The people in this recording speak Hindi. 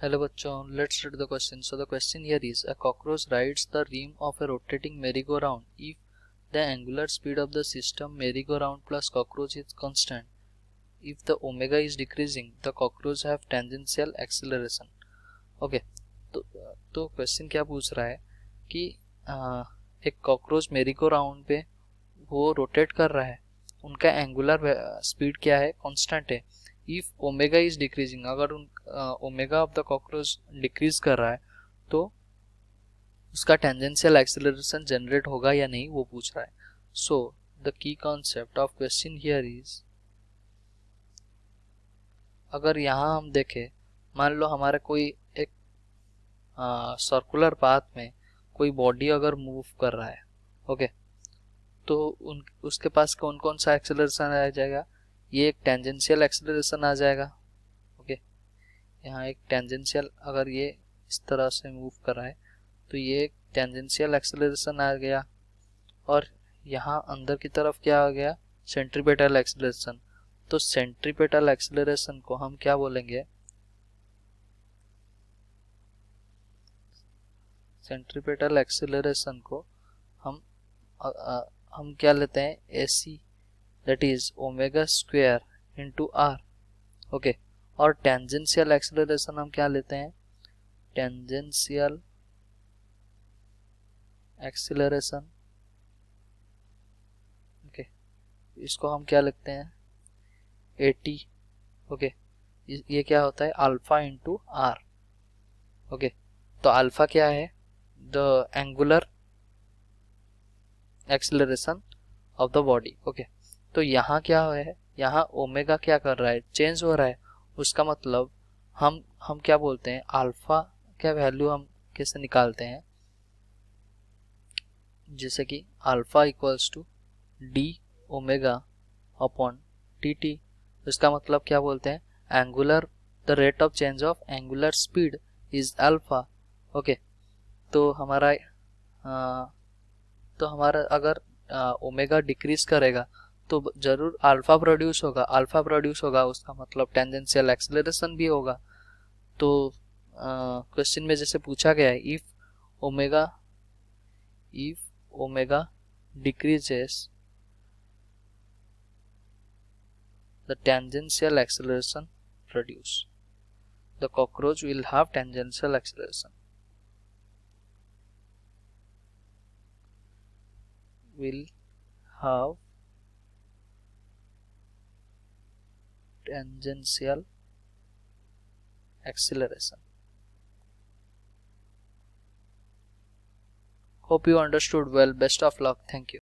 Hello बच्चों, let's read the question. So the question here is, a cockroach rides the rim of a rotating merry-go-round if the angular speed of the system merry-go-round plus cockroach is constant. If the omega is decreasing, the cockroach have tangential acceleration. Okay, तो क्वेश्चन क्या पूछ रहा है कि एक कॉकरोच मेरी-गो-राउंड पे वो रोटेट कर रहा है, उनका एंगुलर स्पीड क्या है, कांस्टेंट है. इफ ओमेगा इज डिक्रीजिंग, अगर omega of the cockroach decrease कर रहा है तो उसका टेंजेंशियल एक्सेलरेशन जनरेट होगा या नहीं वो पूछ रहा है. So the key concept of question here is, अगर यहाँ हम देखें, मान लो हमारा कोई एक सर्कुलर पाथ में कोई बॉडी अगर मूव कर रहा है, ओके, तो उसके पास कौन कौन सा एक्सेलरेशन आ जाएगा. ये एक टेंजेंशियल एक्सेलरेशन आ जाएगा. ओके, यहाँ एक टेंजेंशियल, अगर ये इस तरह से मूव कर रहा है तो ये एक टेंजेंशियल एक्सेलरेशन आ गया. और यहाँ अंदर की तरफ क्या आ गया, सेंट्रीपेटल एक्सेलरेशन. तो सेंट्रीपेटल एक्सेलरेशन को हम क्या बोलेंगे, सेंट्रीपेटल एक्सेलरेशन को हम क्या लेते हैं, AC, that is omega square into R. Okay, और टेंजेंशियल एक्सेलरेशन हम क्या लेते हैं, टेंजेंशियल एक्सेलरेशन. ओके, इसको हम क्या लिखते हैं, AT. ओके, ये क्या होता है, अल्फा इंटू आर. ओके, तो अल्फा क्या है, the angular acceleration of the body. Okay, तो यहाँ क्या है, यहाँ ओमेगा क्या कर रहा है, चेंज हो रहा है. उसका मतलब हम क्या बोलते हैं, अल्फा क्या वैल्यू हम कैसे निकालते हैं, जैसे कि alpha equals to D omega upon T. इसका मतलब क्या बोलते हैं, angular, the rate of change of angular speed is alpha. Okay, तो हमारा अगर ओमेगा डिक्रीज करेगा तो जरूर अल्फा प्रोड्यूस होगा. उसका मतलब टेंजेंशियल एक्सेलरेशन भी होगा. तो क्वेश्चन में जैसे पूछा गया है, if omega decreases, the tangential acceleration produce. The cockroach will have tangential acceleration. Will have tangential acceleration. Hope you understood well. Best of luck. Thank you.